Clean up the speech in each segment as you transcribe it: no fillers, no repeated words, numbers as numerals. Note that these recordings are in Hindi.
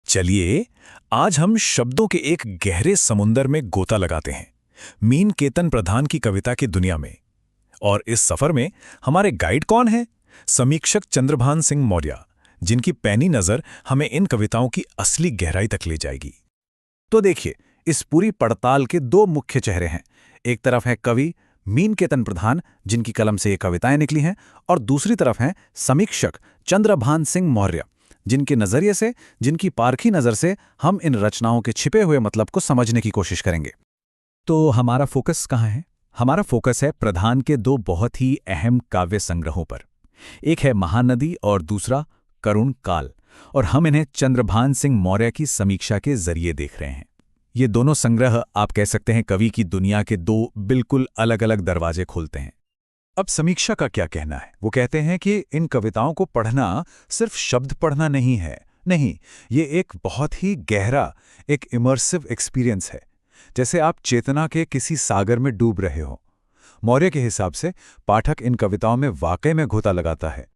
चलिए, आज हम शब्दों के एक गहरे समुंदर में गोता लगाते हैं, मीनकेतन प्रधान की कविता की दुनिया में। और इस सफर में हमारे गाइड कौन हैं? समीक्षक चंद्रभान सिंह मौर्य, जिनकी पैनी नज़र हमें इन कविताओं की असली गहराई तक ले जाएगी। तो देखिए, इस पूरी पड़ताल के दो मुख्य चेहरे हैं। एक तरफ है कवि मीनकेतन प्रधान, जिनकी कलम से ये कविताएं निकली हैं, और दूसरी तरफ हैं समीक्षक चंद्रभान सिंह मौर्य, जिनके नजरिए से, जिनकी पारखी नज़र से हम इन रचनाओं के छिपे हुए मतलब को समझने की कोशिश करेंगे। तो हमारा फोकस कहाँ है? हमारा फोकस है प्रधान के दो बहुत ही अहम काव्य संग्रहों पर। एक है महानदी और दूसरा करुण काल, और हम इन्हें चंद्रभान सिंह मौर्य की समीक्षा के जरिए देख रहे हैं। ये दोनों संग्रह, आप कह सकते हैं, कवि की दुनिया के दो बिल्कुल अलग अलग दरवाजे खोलते हैं। अब समीक्षा का क्या कहना है? वो कहते हैं कि इन कविताओं को पढ़ना सिर्फ शब्द पढ़ना नहीं है। नहीं, ये एक बहुत ही गहरा, एक इमर्सिव एक्सपीरियंस है, जैसे आप चेतना के किसी सागर में डूब रहे हो। मौर्य के हिसाब से पाठक इन कविताओं में वाकई में गोता लगाता है।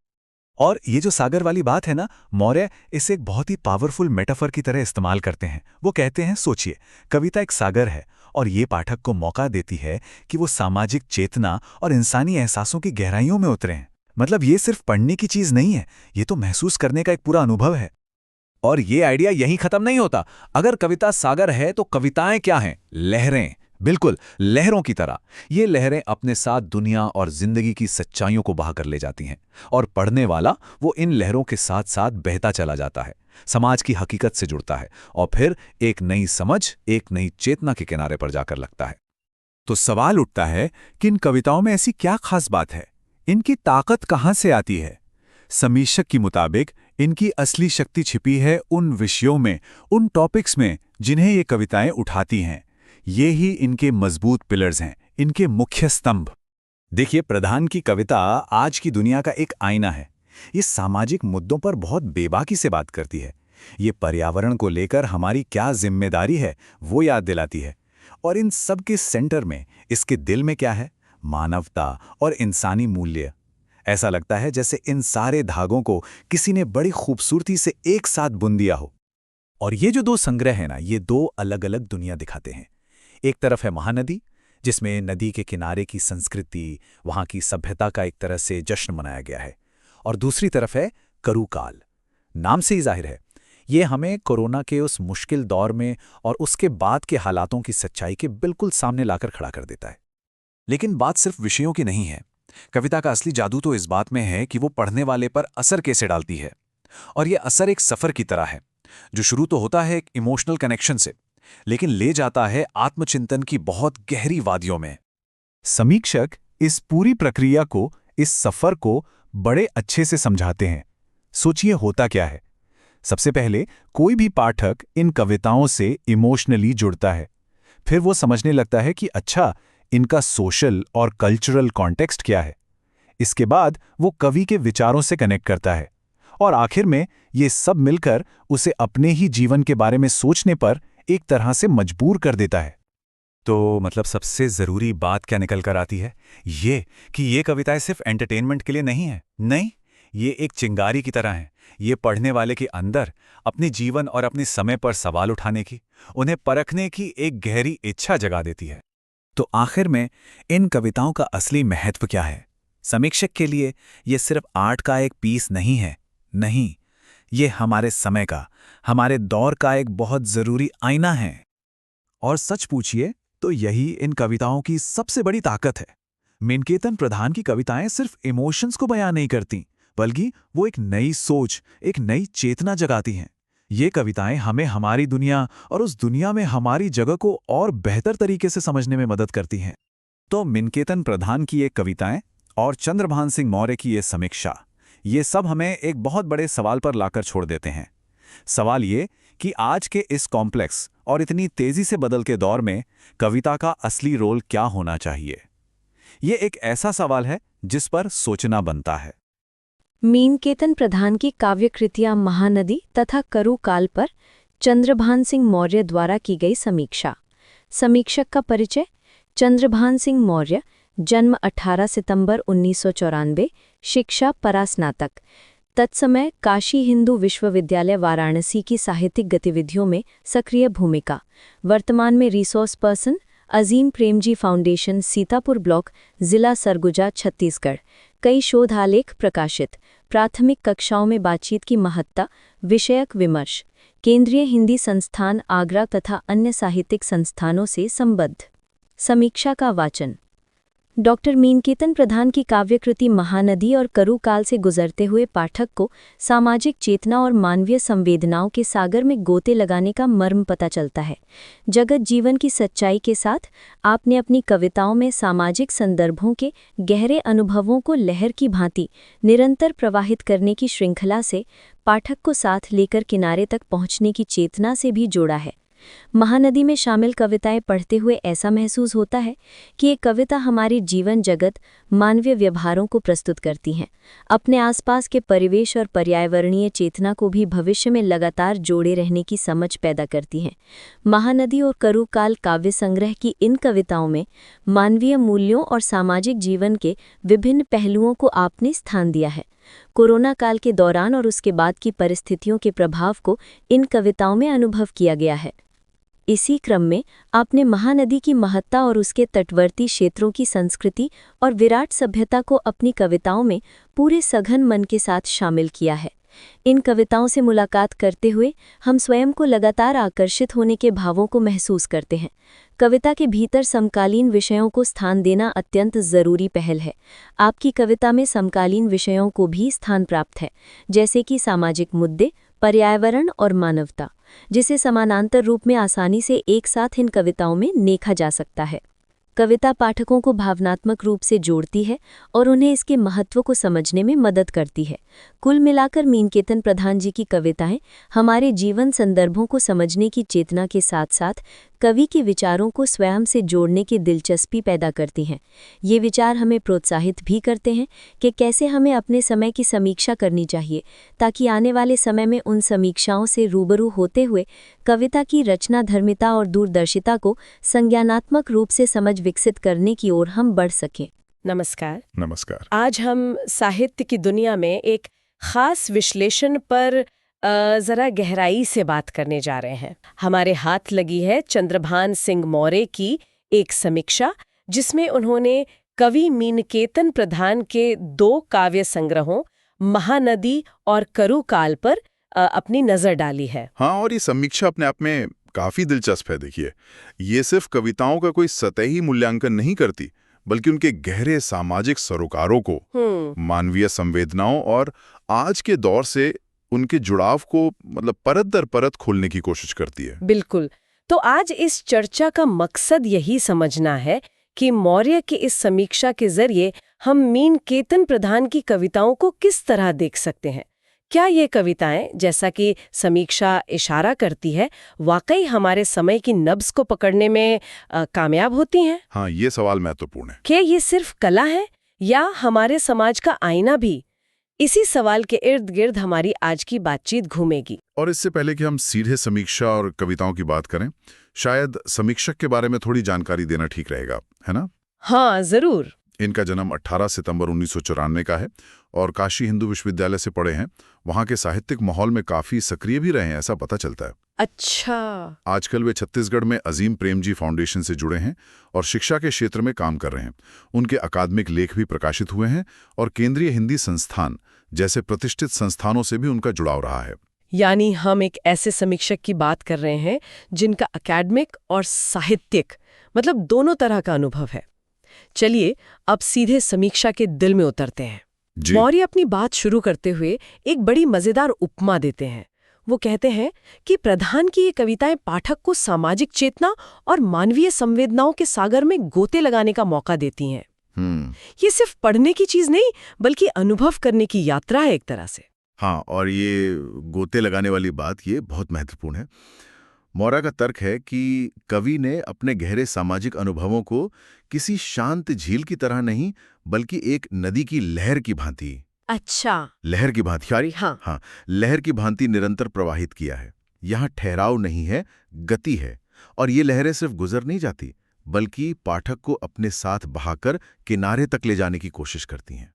और ये जो सागर वाली बात है ना, मौर्य इसे एक बहुत ही पावरफुल मेटाफर की तरह इस्तेमाल करते हैं। वो कहते हैं, सोचिए, कविता एक सागर है और ये पाठक को मौका देती है कि वो सामाजिक चेतना और इंसानी एहसासों की गहराइयों में उतरे हैं। मतलब ये सिर्फ पढ़ने की चीज नहीं है, ये तो महसूस करने का एक पूरा अनुभव है। और ये आइडिया यहीं खत्म नहीं होता। अगर कविता सागर है तो कविताएं क्या हैं? लहरें। बिल्कुल, लहरों की तरह। ये लहरें अपने साथ दुनिया और जिंदगी की सच्चाइयों को बहा कर ले जाती हैं, और पढ़ने वाला वो इन लहरों के साथ साथ बहता चला जाता है, समाज की हकीकत से जुड़ता है, और फिर एक नई समझ, एक नई चेतना के किनारे पर जाकर लगता है। तो सवाल उठता है कि इन कविताओं में ऐसी क्या खास बात है? इनकी ताकत कहाँ से आती है? समीक्षक के मुताबिक इनकी असली शक्ति छिपी है उन विषयों में, उन टॉपिक्स में जिन्हें ये कविताएं उठाती हैं। ये ही इनके मजबूत पिलर्स हैं, इनके मुख्य स्तंभ। देखिए, प्रधान की कविता आज की दुनिया का एक आईना है। ये सामाजिक मुद्दों पर बहुत बेबाकी से बात करती है। ये पर्यावरण को लेकर हमारी क्या जिम्मेदारी है वो याद दिलाती है। और इन सब के सेंटर में, इसके दिल में क्या है? मानवता और इंसानी मूल्य। ऐसा लगता है जैसे इन सारे धागों को किसी ने बड़ी खूबसूरती से एक साथ बुन दिया हो। और ये जो दो संग्रह हैं ना, ये दो अलग अलग दुनिया दिखाते हैं। एक तरफ है महानदी, जिसमें नदी के किनारे की संस्कृति, वहाँ की सभ्यता का एक तरह से जश्न मनाया गया है। और दूसरी तरफ है करुकाल। नाम से ही जाहिर है, ये हमें कोरोना के उस मुश्किल दौर में और उसके बाद के हालातों की सच्चाई के बिल्कुल सामने लाकर खड़ा कर देता है। लेकिन बात सिर्फ विषयों की नहीं है। कविता का असली जादू तो इस बात में है कि वो पढ़ने वाले पर असर कैसे डालती है। और ये असर एक सफ़र की तरह है, जो शुरू तो होता है एक इमोशनल कनेक्शन से, लेकिन ले जाता है आत्मचिंतन की बहुत गहरी वादियों में। समीक्षक इस पूरी प्रक्रिया को, इस सफ़र को बड़े अच्छे से समझाते हैं। सोचिए, होता क्या है? सबसे पहले कोई भी पाठक इन कविताओं से इमोशनली जुड़ता है। फिर वो समझने लगता है कि अच्छा, इनका सोशल और कल्चरल कॉन्टेक्स्ट क्या है। इसके बाद वो कवि के विचारों से कनेक्ट करता है, और आखिर में ये सब मिलकर उसे अपने ही जीवन के बारे में सोचने पर एक तरह से मजबूर कर देता है। तो मतलब सबसे ज़रूरी बात क्या निकल कर आती है? ये कि ये कविताएं सिर्फ एंटरटेनमेंट के लिए नहीं है। नहीं, ये एक चिंगारी की तरह है। ये पढ़ने वाले के अंदर अपने जीवन और अपने समय पर सवाल उठाने की, उन्हें परखने की एक गहरी इच्छा जगा देती है। तो आखिर में इन कविताओं का असली महत्व क्या है? समीक्षक के लिए ये सिर्फ आर्ट का एक पीस नहीं है। नहीं, ये हमारे समय का, हमारे दौर का एक बहुत ज़रूरी आईना है। और सच पूछिए तो यही इन कविताओं की सबसे बड़ी ताकत है। मीनकेतन प्रधान की कविताएं सिर्फ इमोशंस को बयान नहीं करती, बल्कि वो एक नई सोच, एक नई चेतना जगाती हैं। ये कविताएं हमें हमारी दुनिया और उस दुनिया में हमारी जगह को और बेहतर तरीके से समझने में मदद करती हैं। तो मीनकेतन प्रधान की ये कविताएं और चंद्रभान सिंह मौर्य की ये समीक्षा, ये सब हमें एक बहुत बड़े सवाल पर लाकर छोड़ देते हैं। सवाल ये कि आज के इस कॉम्प्लेक्स और इतनी तेजी से बदलते दौर में कविता का असली रोल क्या होना चाहिए? ये एक ऐसा सवाल है जिस पर सोचना बनता है। मीनकेतन प्रधान की काव्य कृतियां महानदी तथा करुकाल पर चंद्रभान सिंह मौर्य द्वारा की गई समीक्षा। समीक्षक का परिचय: चंद्रभान सिंह मौर्य, जन्म 18 सितंबर 1994, शिक्षा परास्नातक, तत्समय काशी हिंदू विश्वविद्यालय वाराणसी की साहित्यिक गतिविधियों में सक्रिय भूमिका। वर्तमान में resource person, Azim Premji foundation, Sitapur block, जिला सरगुजा, छत्तीसगढ़। कई शोध आलेख प्रकाशित। प्राथमिक कक्षाओं में बातचीत की महत्ता, विषयक विमर्श। केंद्रीय हिंदी संस्थान आगरा तथा अन्य साहित्यिक संस्थानों से संबद्ध। समीक्षा का वाचन। डॉक्टर मीनकेतन प्रधान की काव्यकृति महानदी और करु काल से गुजरते हुए पाठक को सामाजिक चेतना और मानवीय संवेदनाओं के सागर में गोते लगाने का मर्म पता चलता है। जगत जीवन की सच्चाई के साथ आपने अपनी कविताओं में सामाजिक संदर्भों के गहरे अनुभवों को लहर की भांति निरंतर प्रवाहित करने की श्रृंखला से पाठक को साथ लेकर किनारे तक पहुंचने की चेतना से भी जोड़ा है। महानदी में शामिल कविताएं पढ़ते हुए ऐसा महसूस होता है कि ये कविता हमारे जीवन जगत, मानवीय व्यवहारों को प्रस्तुत करती हैं। अपने आसपास के परिवेश और पर्यावरणीय चेतना को भी भविष्य में लगातार जोड़े रहने की समझ पैदा करती हैं। महानदी और करु काल काव्य संग्रह की इन कविताओं में मानवीय मूल्यों और सामाजिक जीवन के विभिन्न पहलुओं को आपने स्थान दिया है। कोरोना काल के दौरान और उसके बाद की परिस्थितियों के प्रभाव को इन कविताओं में अनुभव किया गया है। इसी क्रम में आपने महानदी की महत्ता और उसके तटवर्ती क्षेत्रों की संस्कृति और विराट सभ्यता को अपनी कविताओं में पूरे सघन मन के साथ शामिल किया है। इन कविताओं से मुलाकात करते हुए हम स्वयं को लगातार आकर्षित होने के भावों को महसूस करते हैं। कविता के भीतर समकालीन विषयों को स्थान देना अत्यंत ज़रूरी पहल है। आपकी कविता में समकालीन विषयों को भी स्थान प्राप्त है, जैसे कि सामाजिक मुद्दे, पर्यावरण और मानवता, जिसे समानांतर रूप में आसानी से एक साथ इन कविताओं में देखा जा सकता है। कविता पाठकों को भावनात्मक रूप से जोड़ती है और उन्हें इसके महत्व को समझने में मदद करती है। कुल मिलाकर मीनकेतन प्रधान जी की कविताएं हमारे जीवन संदर्भों को समझने की चेतना के साथ साथ कवि के विचारों को स्वयं से जोड़ने की दिलचस्पी पैदा करती हैं। ये विचार हमें प्रोत्साहित भी करते हैं कि कैसे हमें अपने समय की समीक्षा करनी चाहिए, ताकि आने वाले समय में उन समीक्षाओं से रूबरू होते हुए कविता की रचनाधर्मिता और दूरदर्शिता को संज्ञानात्मक रूप से समझ विकसित करने की ओर हम बढ़ सकें। नमस्कार। नमस्कार। आज हम साहित्य की दुनिया में एक खास विश्लेषण पर जरा गहराई से बात करने जा रहे हैं। हमारे हाथ लगी है चंद्रभान सिंह मौर्य की एक समीक्षा, जिसमें उन्होंने कवि मीनकेतन प्रधान के 2 काव्य संग्रहों महानदी और करु काल पर अपनी नजर डाली है। हाँ, और ये समीक्षा अपने आप में काफी दिलचस्प है। देखिए, ये सिर्फ कविताओं का कोई सतही मूल्यांकन नहीं करती, बल्कि उनके गहरे सामाजिक सरोकारों को, मानवीय संवेदनाओं और आज के दौर से उनके जुड़ाव को परत दर परत खोलने की कोशिश करती है। बिल्कुल। तो आज इस चर्चा का मकसद यही समझना है कि मौर्य की इस समीक्षा के जरिए हम मीनकेतन प्रधान की कविताओं को किस तरह देख सकते हैं। क्या ये कविताएं, जैसा कि समीक्षा इशारा करती है, वाकई हमारे समय की नब्ज को पकड़ने में कामयाब होती हैं? हाँ, ये सवाल महत्वपूर्ण है। क्या ये सिर्फ कला है या हमारे समाज का आईना भी? इसी सवाल के इर्द गिर्द हमारी आज की बातचीत घूमेगी। और इससे पहले कि हम सीधे समीक्षा और कविताओं की बात करें, शायद समीक्षक के बारे में थोड़ी जानकारी देना ठीक रहेगा, है ना? हाँ, जरूर। इनका जन्म 18 सितंबर 1994 का है और काशी हिंदू विश्वविद्यालय से पढ़े हैं। वहाँ के साहित्यिक माहौल में काफी सक्रिय भी रहे हैं, ऐसा पता चलता है। अच्छा। आजकल वे छत्तीसगढ़ में अजीम प्रेमजी फाउंडेशन से जुड़े हैं और शिक्षा के क्षेत्र में काम कर रहे हैं। उनके अकादमिक लेख भी प्रकाशित हुए हैं और केंद्रीय हिंदी संस्थान जैसे प्रतिष्ठित संस्थानों से भी उनका जुड़ाव रहा है। यानी हम एक ऐसे समीक्षक की बात कर रहे हैं जिनका अकादमिक और साहित्यिक दोनों तरह का अनुभव है। चलिए अब सीधे समीक्षा के दिल में उतरते हैं। मौर्य अपनी बात शुरू करते हुए एक बड़ी मजेदार उपमा देते हैं। वो कहते हैं कि प्रधान की ये कविताएं पाठक को सामाजिक चेतना और मानवीय संवेदनाओं के सागर में गोते लगाने का मौका देती हैं। ये सिर्फ पढ़ने की चीज नहीं, बल्कि अनुभव करने की यात्रा है एक तरह से। हाँ, और ये गोते लगाने वाली बात ये बहुत महत्वपूर्ण है। मौर्य का तर्क है कि कवि ने अपने गहरे सामाजिक अनुभवों को किसी शांत झील की तरह नहीं, बल्कि एक नदी की लहर की भांति। अच्छा, लहर की भांति। हाँ, लहर की भांति निरंतर प्रवाहित किया है। यहाँ ठहराव नहीं है, गति है। और ये लहरें सिर्फ गुजर नहीं जाती, बल्कि पाठक को अपने साथ बहाकर किनारे तक ले जाने की कोशिश करती हैं।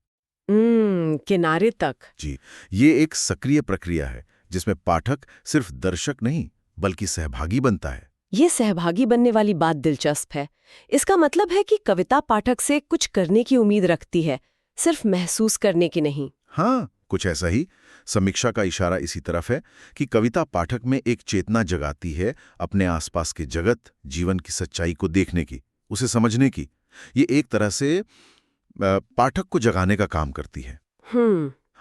किनारे तक। जी, ये एक सक्रिय प्रक्रिया है जिसमें पाठक सिर्फ दर्शक नहीं बल्कि सहभागी बनता है। ये सहभागी बनने वाली बात दिलचस्प है। इसका मतलब है कि कविता पाठक से कुछ करने की उम्मीद रखती है, सिर्फ महसूस करने की नहीं। हाँ, कुछ ऐसा ही। समीक्षा का इशारा इसी तरफ है कि कविता पाठक में एक चेतना जगाती है, अपने आसपास के जगत, जीवन की सच्चाई को देखने की, उसे समझने की। ये एक तरह से पाठक को जगाने का काम करती है।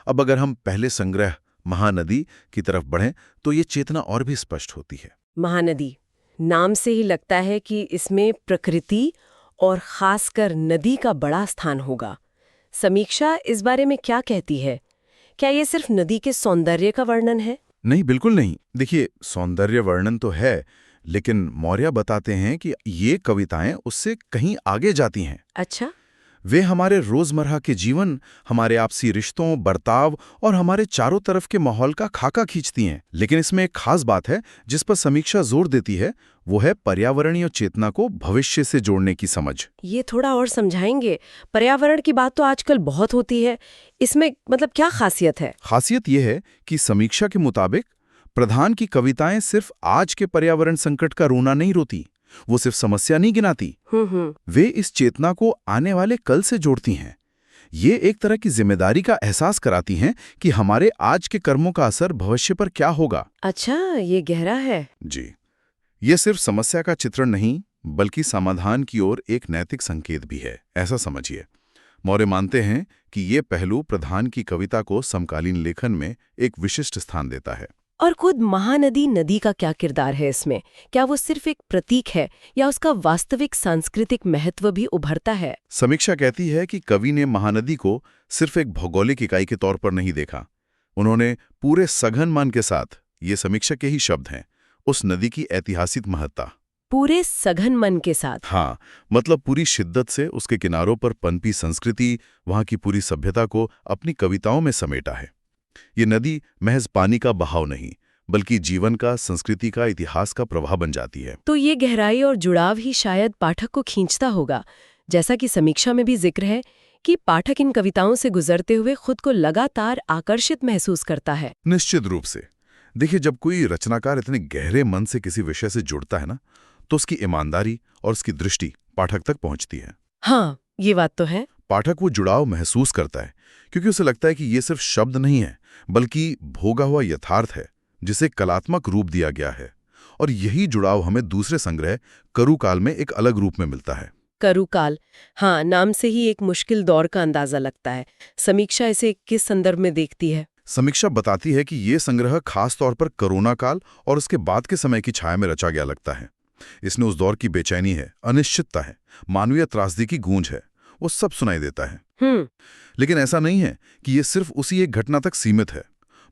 अब अगर हम पहले संग्रह महानदी की तरफ बढ़ें तो ये चेतना और भी स्पष्ट होती है। महानदी, नाम से ही लगता है कि इसमें प्रकृति और खासकर नदी का बड़ा स्थान होगा। समीक्षा इस बारे में क्या कहती है? क्या ये सिर्फ नदी के सौंदर्य का वर्णन है? नहीं, बिल्कुल नहीं। देखिए, सौंदर्य वर्णन तो है, लेकिन मौर्य बताते हैं कि ये कविताएं उससे कहीं आगे जाती हैं। अच्छा। वे हमारे रोजमर्रा के जीवन, हमारे आपसी रिश्तों, बर्ताव और हमारे चारों तरफ के माहौल का खाका खींचती हैं। लेकिन इसमें एक खास बात है जिस पर समीक्षा जोर देती है, वो है पर्यावरणीय चेतना को भविष्य से जोड़ने की समझ। ये थोड़ा और समझाएंगे? पर्यावरण की बात तो आजकल बहुत होती है, इसमें मतलब क्या खासियत है? खासियत ये है कि समीक्षा के मुताबिक प्रधान की कविताएं सिर्फ आज के पर्यावरण संकट का रोना नहीं रोती, वो सिर्फ समस्या नहीं गिनाती। वे इस चेतना को आने वाले कल से जोड़ती हैं। ये एक तरह की जिम्मेदारी का एहसास कराती हैं कि हमारे आज के कर्मों का असर भविष्य पर क्या होगा। अच्छा, ये गहरा है। जी, ये सिर्फ समस्या का चित्रण नहीं बल्कि समाधान की ओर एक नैतिक संकेत भी है, ऐसा समझिए। मौर्य मानते हैं कि ये पहलू प्रधान की कविता को समकालीन लेखन में एक विशिष्ट स्थान देता है। और खुद महानदी नदी का क्या किरदार है इसमें? क्या वो सिर्फ एक प्रतीक है या उसका वास्तविक सांस्कृतिक महत्व भी उभरता है? समीक्षा कहती है कि कवि ने महानदी को सिर्फ एक भौगोलिक इकाई के तौर पर नहीं देखा। उन्होंने पूरे सघन मन के साथ, ये समीक्षा के ही शब्द हैं, उस नदी की ऐतिहासिक महत्ता पूरे सघन मन के साथ। हाँ, मतलब पूरी शिद्दत से उसके किनारों पर पनपी संस्कृति, वहां की पूरी सभ्यता को अपनी कविताओं में समेटा है। ये नदी महज पानी का बहाव नहीं बल्कि जीवन का, संस्कृति का, इतिहास का प्रवाह बन जाती है। तो ये गहराई और जुड़ाव ही शायद पाठक को खींचता होगा। जैसा कि समीक्षा में भी जिक्र है कि पाठक इन कविताओं से गुजरते हुए खुद को लगातार आकर्षित महसूस करता है। निश्चित रूप से। देखिए, जब कोई रचनाकार इतने गहरे मन से किसी विषय से जुड़ता है ना, तो उसकी ईमानदारी और उसकी दृष्टि पाठक तक पहुंचती है। हाँ, ये बात तो है। पाठक वो जुड़ाव महसूस करता है क्योंकि उसे लगता है कि ये सिर्फ शब्द नहीं है बल्कि भोगा हुआ यथार्थ है जिसे कलात्मक रूप दिया गया है। और यही जुड़ाव हमें दूसरे संग्रह करुकाल में एक अलग रूप में मिलता है। करुकाल, हाँ, नाम से ही एक मुश्किल दौर का अंदाजा लगता है। समीक्षा इसे किस संदर्भ में देखती है? समीक्षा बताती है कि ये संग्रह खास तौर पर कोरोना काल और उसके बाद के समय की छाया में रचा गया लगता है। इसने उस दौर की बेचैनी है, अनिश्चितता है, मानवीय त्रासदी की गूंज है, वो सब सुनाई देता है। लेकिन ऐसा नहीं है कि ये सिर्फ उसी एक घटना तक सीमित है।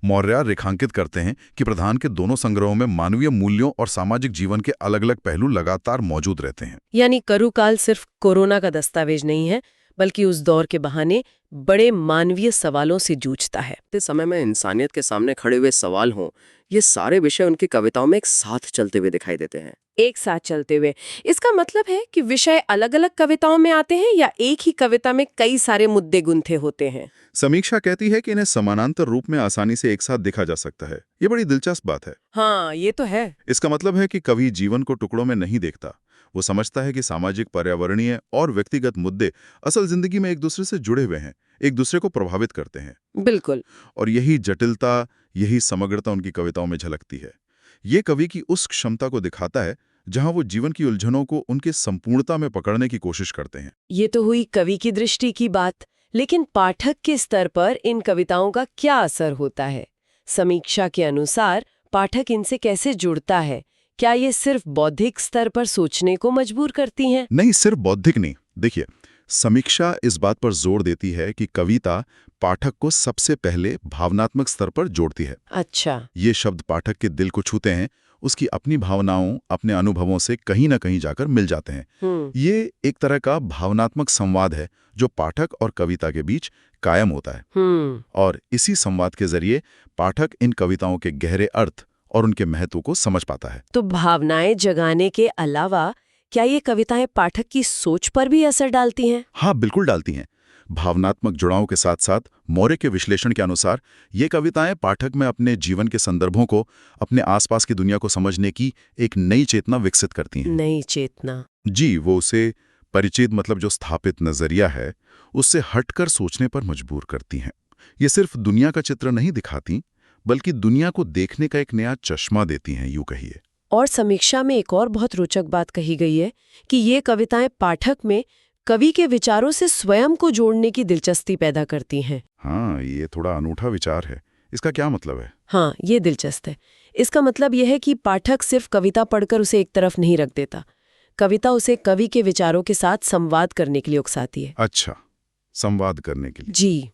मौर्य रेखांकित करते हैं कि प्रधान के दोनों संग्रहों में मानवीय मूल्यों और सामाजिक जीवन के अलग अलग पहलू लगातार मौजूद रहते हैं। यानी करुकाल सिर्फ कोरोना का दस्तावेज नहीं है बल्कि उस दौर के बहाने बड़े मानवीय सवालों से जूझता है। इस समय में इंसानियत के सामने खड़े हुए सवाल हों, ये सारे विषय उनकी कविताओं में एक साथ चलते हुए दिखाई देते हैं। एक साथ चलते हुए, इसका मतलब है कि विषय अलग अलग कविताओं में आते हैं या एक ही कविता में कई सारे मुद्दे गुंथे होते हैं? समीक्षा कहती है कि इन्हें समानांतर रूप में आसानी से एक साथ देखा जा सकता है। ये बड़ी दिलचस्प बात है। हाँ, ये तो है। इसका मतलब है कि कवि जीवन को टुकड़ों में नहीं देखता। वो समझता है कि सामाजिक, पर्यावरणीय और व्यक्तिगत मुद्दे असल जिंदगी में एक दूसरे से जुड़े हुए हैं, एक दूसरे को प्रभावित करते हैं। बिल्कुल। और यही जटिलता, यही समग्रता उनकी कविताओं में झलकती है। ये कवि की उस क्षमता को दिखाता है जहां वो जीवन की उलझनों को उनके संपूर्णता में पकड़ने की कोशिश करते हैं। ये तो हुई कवि की दृष्टि की बात, लेकिन पाठक के स्तर पर इन कविताओं का क्या असर होता है? समीक्षा के अनुसार पाठक इनसे कैसे जुड़ता है? क्या ये सिर्फ बौद्धिक स्तर पर सोचने को मजबूर करती हैं? नहीं, सिर्फ बौद्धिक नहीं। देखिए, समीक्षा इस बात पर जोर देती है कि कविता पाठक को सबसे पहले भावनात्मक स्तर पर जोड़ती है। अच्छा। ये शब्द पाठक के दिल को छूते हैं, उसकी अपनी भावनाओं, अपने अनुभवों से कहीं ना कहीं जाकर मिल जाते हैं। ये एक तरह का भावनात्मक संवाद है जो पाठक और कविता के बीच कायम होता है। और इसी संवाद के जरिए पाठक इन कविताओं के गहरे अर्थ और उनके महत्व को समझ पाता है। तो भावनाएं जगाने के अलावा क्या ये कविताएं पाठक की सोच पर भी असर डालती हैं? हाँ, बिल्कुल डालती हैं। भावनात्मक जुड़ाव के साथ साथ मौर्य के विश्लेषण के अनुसार ये कविताएं पाठक में अपने जीवन के संदर्भों को, अपने आसपास की दुनिया को समझने की एक नई चेतना विकसित करती हैं। नई चेतना। जी, वो उसे परिचित मतलब जो स्थापित नजरिया है उससे हटकर सोचने पर मजबूर करती हैं। ये सिर्फ दुनिया का चित्र नहीं दिखाती, बल्कि दुनिया को देखने का एक नया चश्मा देती हैं, यूं कहिए। और समीक्षा में एक और बहुत रोचक बात कही गई है कि ये कविताएं पाठक में कवि के विचारों से स्वयं को जोड़ने की दिलचस्पी पैदा करती हैं। हाँ, ये थोड़ा अनूठा विचार है। इसका क्या मतलब है? हाँ, ये दिलचस्प है। इसका मतलब यह है कि पाठक सिर्फ कविता पढ़कर उसे एक तरफ नहीं रख देता। कविता उसे कवि के विचारों के साथ संवाद करने के लिए उकसाती है। अच्छा, संवाद करने के लिए। जी,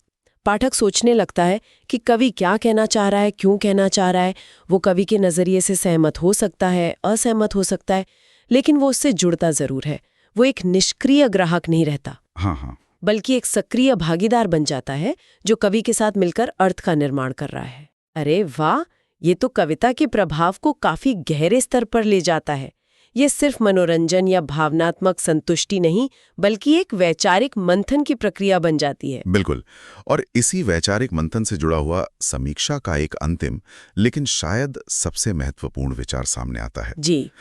पाठक सोचने लगता है कि कवि क्या कहना चाह रहा है, क्यों कहना चाह रहा है। वो कवि के नजरिए से सहमत हो सकता है, असहमत हो सकता है, लेकिन वो उससे जुड़ता जरूर है। वो एक निष्क्रिय ग्राहक नहीं रहता, हाँ, बल्कि एक सक्रिय भागीदार बन जाता है जो कवि के साथ मिलकर अर्थ का निर्माण कर रहा है। अरे वाह, ये तो कविता के प्रभाव को काफी गहरे स्तर पर ले जाता है। ये सिर्फ मनोरंजन या भावनात्मक संतुष्टि नहीं, बल्कि एक वैचारिक मंथन की प्रक्रिया बन जाती है। बिल्कुल। और इसी वैचारिक मंथन से जुड़ा हुआ समीक्षा का एक अंतिम लेकिन शायद सबसे महत्वपूर्ण विचार सामने आता है। जी।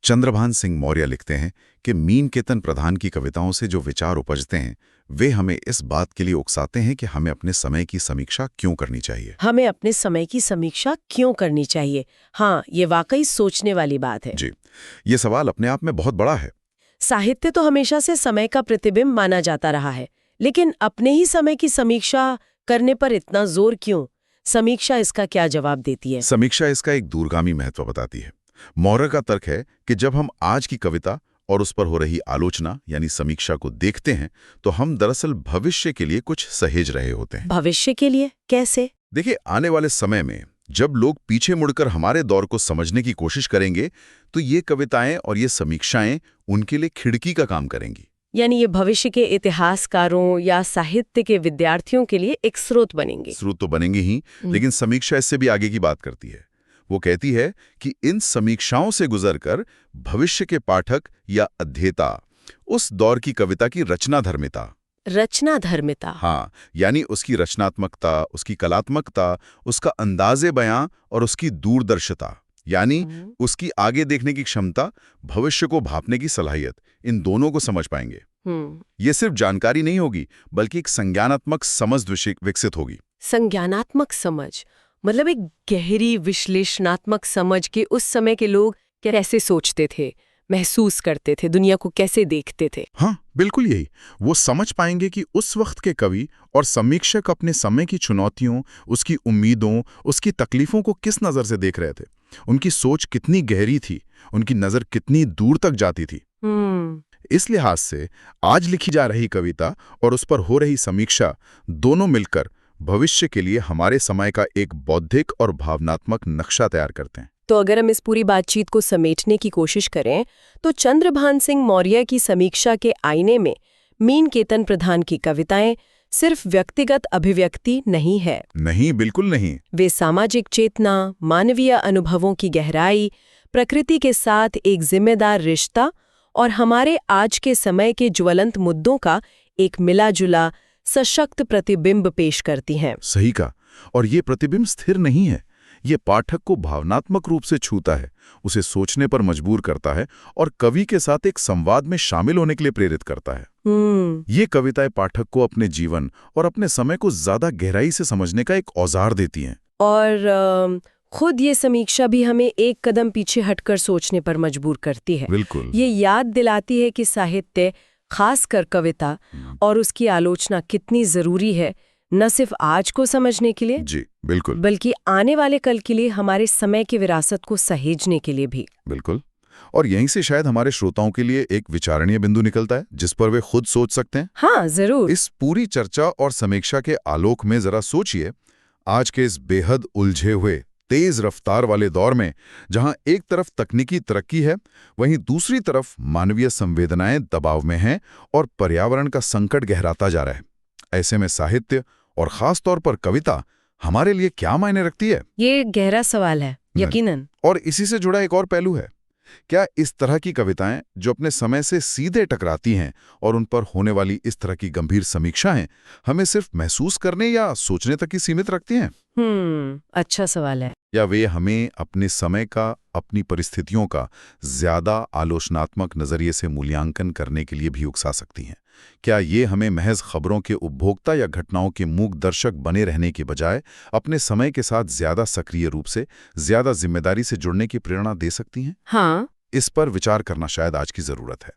चंद्रभान सिंह मौर्य लिखते हैं कि मीनकेतन प्रधान की कविताओं से जो विचार उपजते हैं वे हमें इस बात के लिए उकसाते हैं कि हमें अपने समय की समीक्षा क्यों करनी चाहिए। हमें अपने समय की समीक्षा क्यों करनी चाहिए? हाँ, ये वाकई सोचने वाली बात है। जी, ये सवाल अपने आप में बहुत बड़ा है। साहित्य तो हमेशा से समय का प्रतिबिंब माना जाता रहा है, लेकिन अपने ही समय की समीक्षा करने पर इतना जोर क्यों? समीक्षा इसका क्या जवाब देती है? समीक्षा इसका एक दूरगामी महत्व बताती है। मौर्य का तर्क है कि जब हम आज की कविता और उस पर हो रही आलोचना यानी समीक्षा को देखते हैं तो हम दरअसल भविष्य के लिए कुछ सहेज रहे होते हैं। भविष्य के लिए कैसे? देखिए, आने वाले समय में जब लोग पीछे मुड़कर हमारे दौर को समझने की कोशिश करेंगे तो ये कविताएं और ये समीक्षाएं उनके लिए खिड़की का काम करेंगी। यानी ये भविष्य के इतिहासकारों या साहित्य के विद्यार्थियों के लिए एक स्रोत बनेंगे। स्रोत तो बनेंगे ही, लेकिन समीक्षा इससे भी आगे की बात करती है। वो कहती है कि इन समीक्षाओं से गुजरकर भविष्य के पाठक या अध्येता उस दौर की कविता की रचनाधर्मिता, हाँ, यानी उसकी रचनात्मकता, उसकी कलात्मकता, उसका अंदाजे बयां और उसकी दूरदर्शिता, यानी उसकी आगे देखने की क्षमता, भविष्य को भांपने की सलाहियत, इन दोनों को समझ पाएंगे। ये सिर्फ जानकारी नहीं होगी, बल्कि एक संज्ञानात्मक समझ विकसित होगी। संज्ञानात्मक समझ मतलब एक गहरी विश्लेषणात्मक समझ के उस समय के लोग कैसे सोचते थे, महसूस करते थे, दुनिया को कैसे देखते थे। हाँ, बिल्कुल यही। वो समझ पाएंगे कि उस वक्त के कवि और समीक्षक अपने समय की चुनौतियों, उसकी उम्मीदों, उसकी तकलीफों को किस नज़र से देख रहे थे। उनकी सोच कितनी गहरी थी, उनकी नज़र कितनी दूर तक जाती थी। इस लिहाज से आज लिखी जा रही कविता और उस पर हो रही समीक्षा दोनों मिलकर भविष्य के लिए हमारे समय का एक बौद्धिक और भावनात्मक नक्शा तैयार करते हैं। तो अगर हम इस पूरी बातचीत को समेटने की कोशिश करें तो चंद्रभान सिंह मौर्य की समीक्षा के आईने में मीनकेतन प्रधान की कविताएं सिर्फ व्यक्तिगत अभिव्यक्ति नहीं है। नहीं, बिल्कुल नहीं। वे सामाजिक चेतना, मानवीय अनुभवों की गहराई, प्रकृति के साथ एक जिम्मेदार रिश्ता और हमारे आज के समय के ज्वलंत मुद्दों का एक मिला-जुला सशक्त प्रतिबिंब पेश करती हैं। सही कहा। और ये प्रतिबिंब स्थिर नहीं है, ये पाठक को भावनात्मक रूप से छूता है, उसे सोचने पर मजबूर करता है और कवि के साथ एक संवाद में शामिल होने के लिए प्रेरित करता है। ये कविताएं पाठक को अपने जीवन और अपने समय को ज्यादा गहराई से समझने का एक औजार देती हैं। और खुद ये समीक्षा भी हमें एक कदम पीछे हटकर सोचने पर मजबूर करती है। बिल्कुल। ये याद दिलाती है कि साहित्य, खासकर कविता और उसकी आलोचना कितनी जरूरी है, न सिर्फ आज को समझने के लिए, जी बिल्कुल, बल्कि आने वाले कल के लिए हमारे समय की विरासत को सहेजने के लिए भी। बिल्कुल। और यहीं से शायद हमारे श्रोताओं के लिए एक विचारणीय बिंदु निकलता है जिस पर वे खुद सोच सकते हैं। हाँ, जरूर। इस पूरी चर्चा और समीक्षा के आलोक में जरा सोचिए, आज के इस बेहद उलझे हुए तेज रफ्तार वाले दौर में जहां एक तरफ तकनीकी तरक्की है, वहीं दूसरी तरफ मानवीय संवेदनाएं दबाव में हैं और पर्यावरण का संकट गहराता जा रहा है। ऐसे में साहित्य और खास तौर पर कविता हमारे लिए क्या मायने रखती है? ये गहरा सवाल है, यकीनन। और इसी से जुड़ा एक और पहलू है, क्या इस तरह की कविताएं जो अपने समय से सीधे टकराती हैं और उन पर होने वाली इस तरह की गंभीर समीक्षाएं हमें सिर्फ महसूस करने या सोचने तक ही सीमित रखती हैं? अच्छा सवाल है। या वे हमें अपने समय का, अपनी परिस्थितियों का ज्यादा आलोचनात्मक नजरिए से मूल्यांकन करने के लिए भी उकसा सकती हैं? क्या ये हमें महज खबरों के उपभोक्ता या घटनाओं के मूक दर्शक बने रहने के बजाय अपने समय के साथ ज्यादा सक्रिय रूप से, ज्यादा जिम्मेदारी से जुड़ने की प्रेरणा दे सकती हैं? हाँ। इस पर विचार करना शायद आज की जरूरत है।